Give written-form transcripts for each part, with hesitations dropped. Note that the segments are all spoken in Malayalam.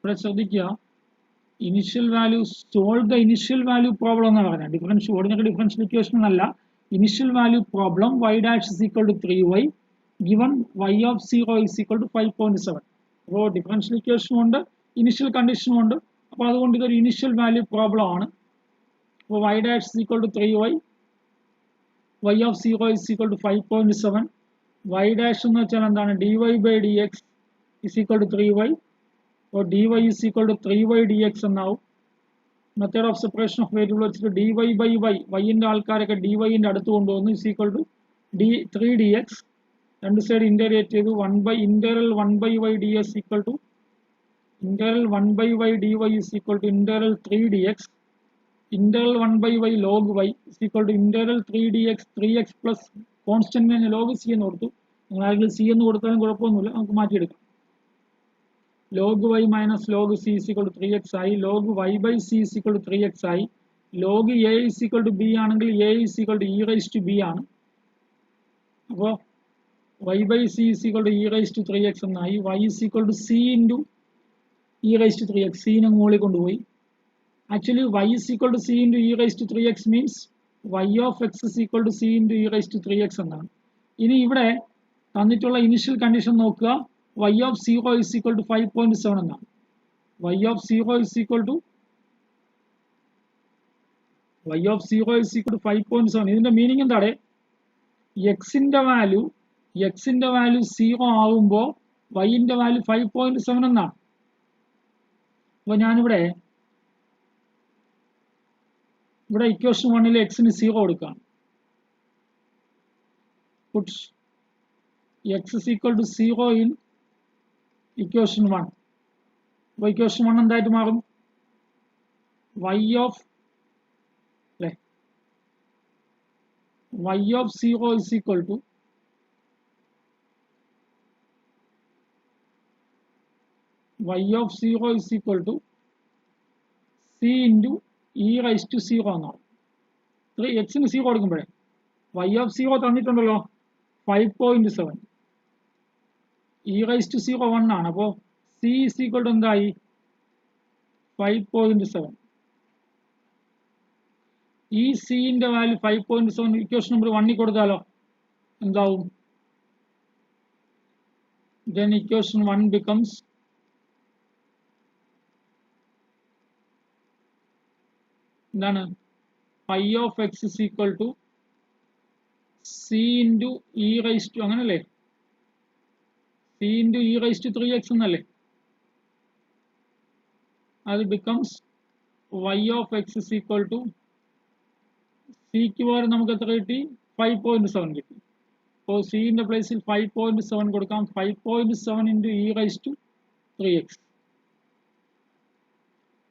ഇവിടെ ശ്രദ്ധിക്കുക, initial value solve the initial value problem എന്നാണ് പറയുന്നത്. ഡിഫറൻഷ്യൽ ഓർഡിനറി ഡിഫറൻഷ്യൽ ഇക്വേഷൻ അല്ല, initial value problem y dash is equal to 3y given y of 0 is equal to 5.7. അപ്പോൾ ഡിഫറൻഷ്യൽ ഇക്വേഷനും ഉണ്ട്, ഇനിഷ്യൽ കണ്ടീഷനും ഉണ്ട്. അപ്പോൾ അതുകൊണ്ട് ഇതൊരു ഇനിഷ്യൽ വാല്യൂ പ്രോബ്ലം ആണ്. അപ്പോൾ y dash is equal to 3y, y of 0 is equal to 5.7. y dash എന്ന് വെച്ചാൽ എന്താണ്? dy by dx is equal to 3y. അപ്പോൾ dy is equal to 3y dx എന്നാവും. Method of separation of variable വെച്ചിട്ട് dy ബൈ y ന്റെ ആൾക്കാരൊക്കെ dy ന്റെ അടുത്ത് കൊണ്ടുവന്നു ഇസ് ഈക്വൽ ടു 3 dx. രണ്ട് സൈഡ് ഇന്റഗ്രേറ്റ് ചെയ്തു 1 by integral 1 by y ds equal to integral 1 by y dy is equal to integral 3 dx. Integral 1 by y log y is equal to integral 3 dx 3x plus constant log c എന്ന് കൊടുത്തു. നിങ്ങൾ ആരെങ്കിലും c എന്ന് കൊടുത്താലും കുഴപ്പമൊന്നുമില്ല, നമുക്ക് മാറ്റിയെടുക്കാം. log y minus log c is equal to 3x ആയി. log y by c is equal to 3x ആയി. log a is equal to b ആണെങ്കിൽ a is equal to e raised to b ആണ്. അപ്പോൾ y by c is equal to e raised to 3x എന്നായി. y is equal to c into e raised to 3x. c നെ മുകളിൽ കൊണ്ടുപോയി. Actually y is equal to c into e raised to 3x means y of x is equal to c into e raised to 3x എന്നാണ്. ഇനി ഇവിടെ തന്നിട്ടുള്ള ഇനിഷ്യൽ കണ്ടീഷൻ നോക്കുക, y of 0 is equal to 5.7 എന്നാണ്. y of 0 is equal to 5.7. ഇതിന്റെ മീനിങ് എന്താണ്? എക്സിന്റെ വാല്യൂ 0 ആകുമ്പോൾ വൈന്റെ വാല്യൂ 5.7 എന്നാണ്. അപ്പൊ ഞാനിവിടെ ഇക്വേഷൻ 1 എക്സിന് 0 കൊടുക്കാം. Put x is equal to 0 in equation 1. അപ്പോൾ ഇക്വേഷൻ 1 എന്തായിട്ട് മാറും? y of 0 is equal to c into e raised to 0 എന്നാണ്. എക്സിന് 0 കൊടുക്കുമ്പോഴേ y of 0 തന്നിട്ടുണ്ടല്ലോ 5.7, e raised to 0 1 ആണ്. അപ്പോൾ c is equal to എന്തായി? 5.7. ഈ c ന്റെ വാല്യൂ 5.7 ഇക്വേഷൻ നമ്പർ 1 കൊടുത്താലോ എന്താവും? then equation 1 becomes എന്താണ്? phi of x is equal to c into e raised to അങ്ങനല്ലേ? c into e raised to 3x എന്നല്ലേ? അത് becomes y of x is equal to c ക്ക് പകരം നമുക്ക് എത്ര കിട്ടി? 5.7 കിട്ടി. അപ്പോൾ c ന്റെ പ്ലേസിൽ 5.7 കൊടുക്കാം. 5.7 into e raised to 3x.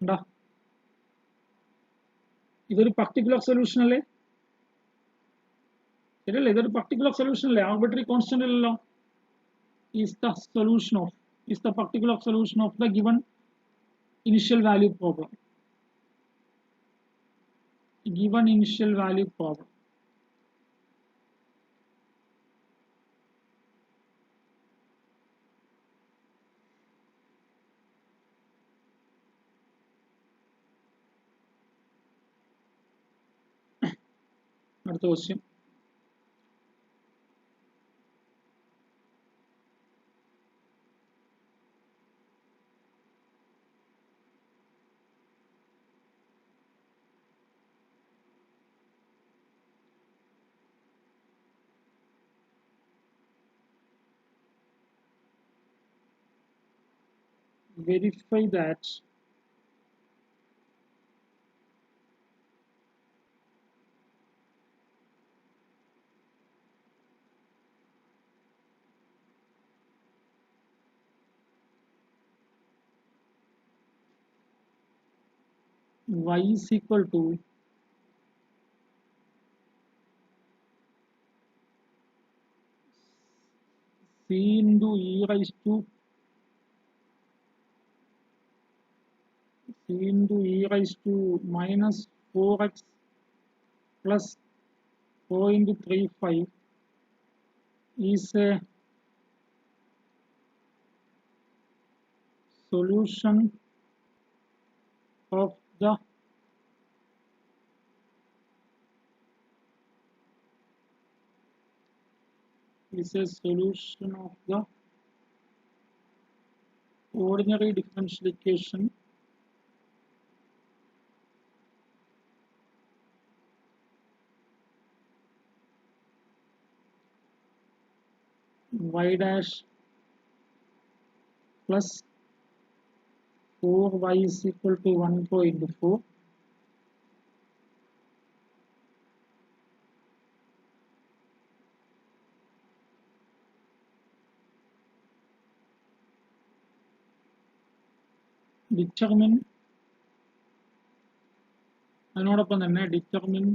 എന്താ ഇതൊരു പർട്ടിക്കുലർ സൊല്യൂഷൻ അല്ലേ? ശരിയല്ലേ? ഇതൊരു പർട്ടിക്കുലർ സൊല്യൂഷൻ അല്ലേ? ആർബിട്രറി കോൺസ്റ്റന്റ് അല്ലല്ലോ. is the particular solution of the given initial value problem. അടുത്ത question. Verify that y is equal to c into e raised to minus 4x plus 0.35 is a solution of the is a solution of the ordinary differential equation y dash plus 4y is equal to 1.4 determine അതിനോടൊപ്പം തന്നെ determine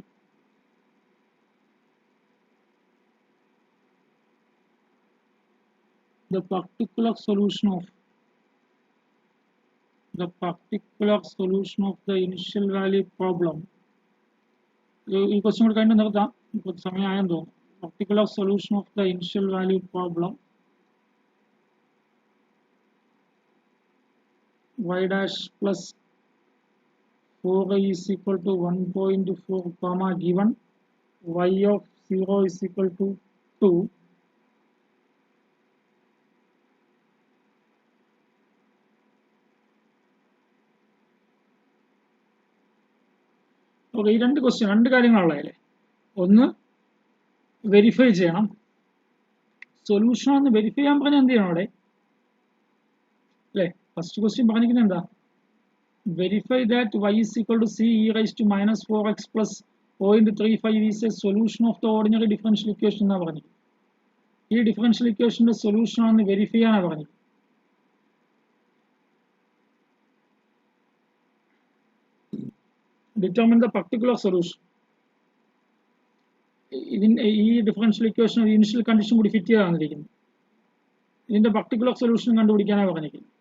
the particular solution of the initial value problem. ഈ ക്വസ്റ്റ്യൻ കൂടെ കഴിഞ്ഞ് നിർത്താം, സമയമായെന്ന് തോന്നുന്നു. particular solution of the initial value problem y dash plus 4y is equal to 1.4 comma given y of 0 is equal to 2. Okay, ഈ രണ്ട് കാര്യങ്ങളുള്ളതല്ലേ. ഒന്ന് വെരിഫൈ ചെയ്യണം, സൊല്യൂഷൻ ഒന്ന് വെരിഫൈ ചെയ്യാൻ പറഞ്ഞാൽ എന്ത് ചെയ്യണം അവിടെ അല്ലേ. ഫസ്റ്റ് ക്വസ്റ്റ്യൻ പറഞ്ഞിരിക്കുന്നത് എന്താ, verify that y is equal to c e raised to minus 4x plus 0.35 is a solution of the ordinary differential equation എന്നാ പറഞ്ഞത്. ഈ ഡിഫറൻഷ്യൽ ഇക്വേഷന്റെ സൊല്യൂഷൻ ആണെന്ന് വെരിഫൈ ചെയ്യാനാണ് പറഞ്ഞത്. ഡിറ്റർമിൻ ദ പർട്ടിക്കുലർ സൊല്യൂഷൻ, ഈ ഡിഫറൻഷ്യൽ ഇക്വേഷൻ ഇനിഷ്യൽ കണ്ടീഷൻ കൂടി ഫിറ്റ് ചെയ്ത് തന്നിരിക്കുന്നു. ഇതിന്റെ പർട്ടിക്കുലർ സൊല്യൂഷൻ കണ്ടുപിടിക്കാനാണ് പറഞ്ഞിരിക്കുന്നത്.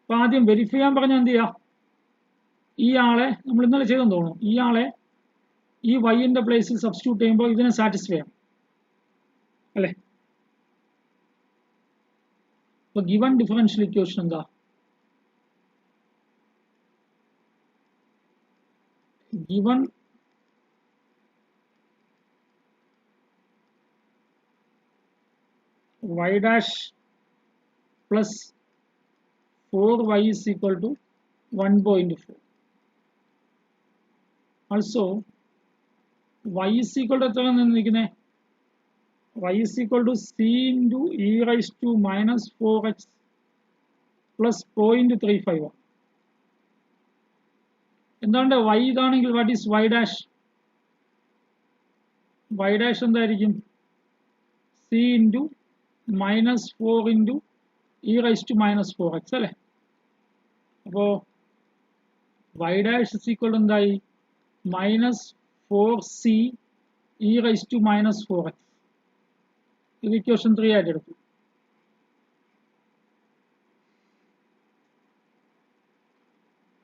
അപ്പൊ ആദ്യം വെരിഫൈ ചെയ്യാൻ പറഞ്ഞാൽ എന്ത് ചെയ്യാം, ഈ ആളെ നമ്മൾ ഇന്നലെ ചെയ്തെന്ന് തോന്നുന്നു, ഈ ആളെ ഈ വൈന്റെ പ്ലേസിൽ സബ്സ്റ്റിറ്റ്യൂട്ട് ചെയ്യുമ്പോൾ ഇതിനെ സാറ്റിസ്ഫൈ ചെയ്യണം അല്ലേ. അപ്പൊ ഗിവൺ ഡിഫറൻഷ്യൽ ഇക്വേഷൻ എന്താ, given y dash plus 4y is equal to 1.4. Also y is equal to എത്ര നിന്നിരിക്കുന്നത്, y is equal to c into e raised to minus 4x plus 0.35. എന്താണ് y ഇതാണെങ്കിൽ what is y dash, y dash എന്തായിരിക്കും c into minus 4 into e raised to minus 4x അല്ലേ. അപ്പോ y dash is equal to എന്തായി minus 4c e raised to minus 4x. ഇത് ഇക്വേഷൻ 3 ആയിട്ട് എടുക്കും.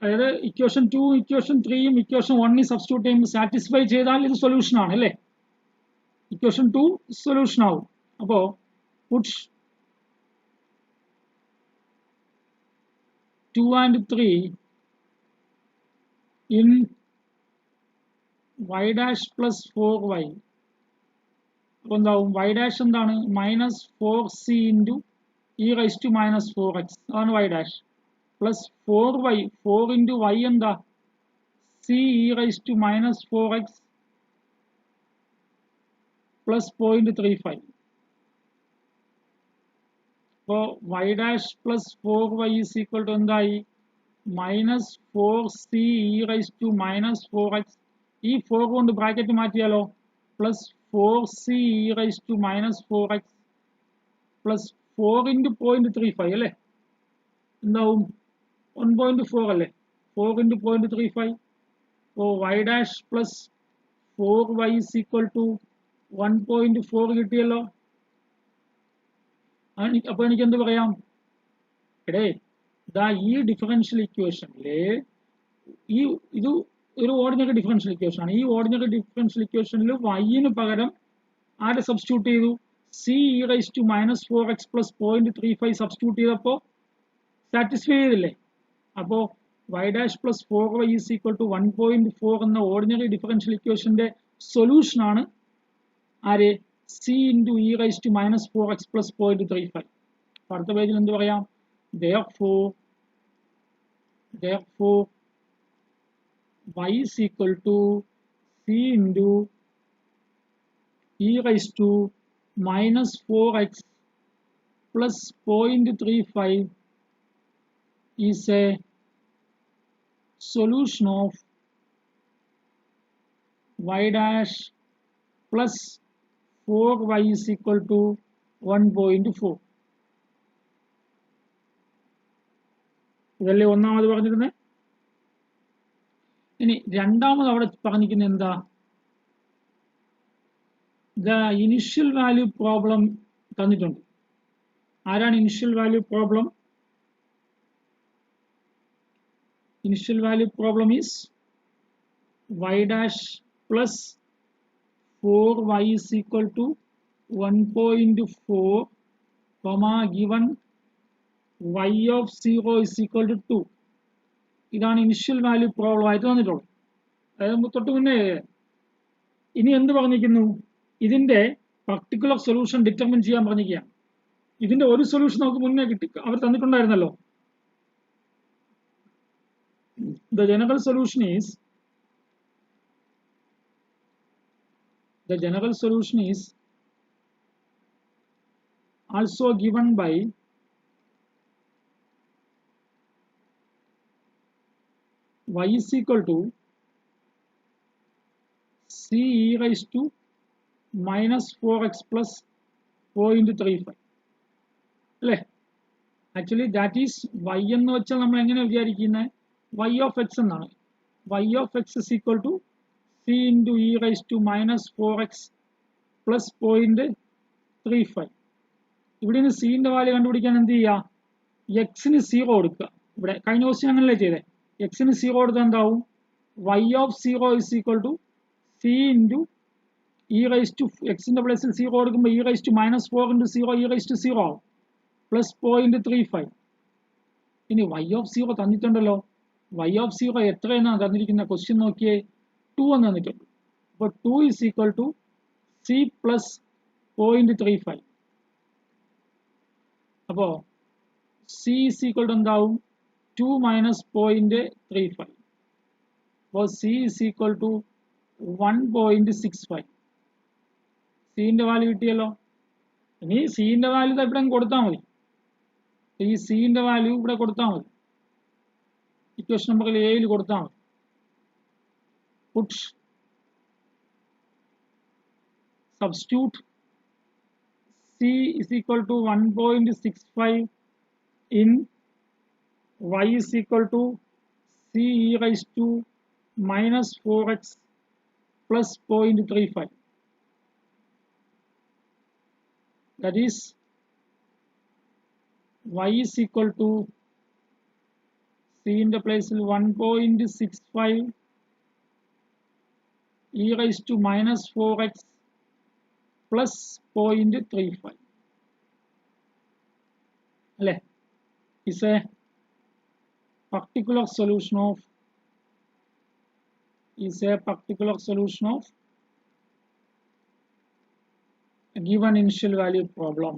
അതായത് ഇക്വേഷൻ 2 ഇക്വേഷൻ 3യും ഇക്വേഷൻ 1 സബ്സ്റ്റിറ്റ്യൂട്ട് ചെയ്യുമ്പോൾ സാറ്റിസ്ഫൈ ചെയ്താൽ ഇത് സൊല്യൂഷൻ ആണ് അല്ലേ. ഇക്വേഷൻ 2 സൊല്യൂഷൻ ആവും. അപ്പോ puttu 2 and 3 in y dash plus 4y. അപ്പോൾ എന്താവും, y dash എന്താണ് minus 4c into e raise to minus 4x, അതാണ് y dash plus 4y, 4 into y എന്താ c e raise to minus 4x plus 0.35. അപ്പോൾ y dash plus 4y is equal to എന്തായി minus 4c e raise to minus 4x. ഈ 4 കൊണ്ട് ബ്രാക്കറ്റ് മാറ്റിയാലോ, plus 4c e raise to minus 4x plus 4 into 0.35 അല്ലേ, എന്താവും 1.4 അല്ലേ, 4 ഇൻറ്റു 0.35. അപ്പോൾ y dash plus 4y is equal to 1.4 കിട്ടിയല്ലോ. അപ്പൊ എനിക്ക് എന്ത് പറയാം, എടേ ഇതാ ഈ ഡിഫറൻഷ്യൽ ഇക്വേഷനിലെ ഇത് ഒരു ഓർഡിനറി ഡിഫറൻഷ്യൽ ഇക്വേഷൻ ആണ്. ഈ ഓർഡിനറി ഡിഫറൻഷ്യൽ ഇക്വേഷനിൽ വൈന് പകരം ആരെ സബ്സ്റ്റിറ്റ്യൂട്ട് ചെയ്തു, c e raised to minus 4x plus 0.35 substitute ചെയ്തപ്പോൾ സാറ്റിസ്ഫൈ ചെയ്തില്ലേ. അപ്പോൾ y dash plus 4y is equal to 1.4 എന്ന ഓർഡിനറി ഡിഫറൻഷ്യൽ ഇക്വേഷന്റെ സൊല്യൂഷൻ ആണ് ആര് c into e raised to minus 4x plus 0.35. അടുത്ത പേജിൽ എന്ത് പറയാം therefore y is equal to c into e raised to minus 4x plus 0.35 is a solution of y dash plus 4y is equal to 1.4. ഇതല്ലേ ഒന്നാമത് പറഞ്ഞിരുന്നത്. ഇനി രണ്ടാമത് അവിടെ പറഞ്ഞിരിക്കുന്നത് എന്താ the initial value problem തന്നിട്ടുണ്ട്. ആരാണ് initial value problem? Initial value problem is y dash plus 4y is equal to 1.4 comma given y of 0 is equal to 2. ഇതാണ് ഇനിഷ്യൽ വാല്യൂ പ്രോബ്ലം ആയിട്ട് തന്നിട്ടുള്ളത്. അതായത് തൊട്ട് മുന്നേ ഇനി എന്ത് പറഞ്ഞിരിക്കുന്നു, ഇതിന്റെ പർട്ടിക്കുലർ സൊല്യൂഷൻ ഡിറ്റർമിൻ ചെയ്യാൻ പറഞ്ഞിരിക്കുകയാണ്. ഇതിന്റെ ഒരു സൊല്യൂഷൻ നമുക്ക് മുന്നേ കിട്ടി അവർ തന്നിട്ടുണ്ടായിരുന്നല്ലോ. The general solution is also given by y is equal to c e raised to minus 4x plus 0.35 അല്ലേ. ആക്ച്വലി ദാറ്റ് ഈസ് y എന്ന് വെച്ചാൽ നമ്മൾ എങ്ങനെ വിചാരിക്കുന്നത്, y of x എന്നാണ്. y of x is equal to c into e raised to minus 4x plus 0.35. ഇവിടെ നിന്ന് c ന്റെ വാല്യൂ കണ്ടുപിടിക്കാൻ എന്ത് ചെയ്യുക, എക്സിന് 0 കൊടുക്കുക. ഇവിടെ കഴിഞ്ഞ ക്വസ്റ്റ്യൻ അങ്ങനല്ലേ ചെയ്തേ, എക്സിന് 0 കൊടുത്താൽ എന്താവും, y of 0 is equal to c into e raised to എക്സിന്റെ പ്ലേസിൽ 0 കൊടുക്കുമ്പോൾ e raised to minus 4 into 0 e raised to 0 ആവും plus 0.35. ഇനി y of 0 തന്നിട്ടുണ്ടല്ലോ, y of 0 എത്രയെന്നാണ് തന്നിരിക്കുന്ന ക്വസ്റ്റ്യൻ നോക്കിയേ, 2 എന്ന് തന്നിട്ടുണ്ട്. അപ്പോൾ 2 is equal to c plus 0.35. അപ്പോൾ c is equal to എന്താവും, 2 minus 0.35. അപ്പോൾ c is equal to 1.65. c ന്റെ വാല്യൂ കിട്ടിയല്ലോ. ഇനി c ന്റെ വാല്യൂ ഇവിടെ കൊടുത്താൽ മതി. ഈ c ന്റെ വാല്യൂ ഇവിടെ കൊടുത്താൽ മതി, ഇക്വേഷൻ നമ്പർ 7 കൊടുത്താൽ മതി. Substitute c is equal to 1.65 in y is equal to c e raised to minus 4x plus 0.35. That is y is equal to c in the place 1.65 e raised to minus 4x plus 0.35 അല്ലേ, is a particular solution of a given initial value problem.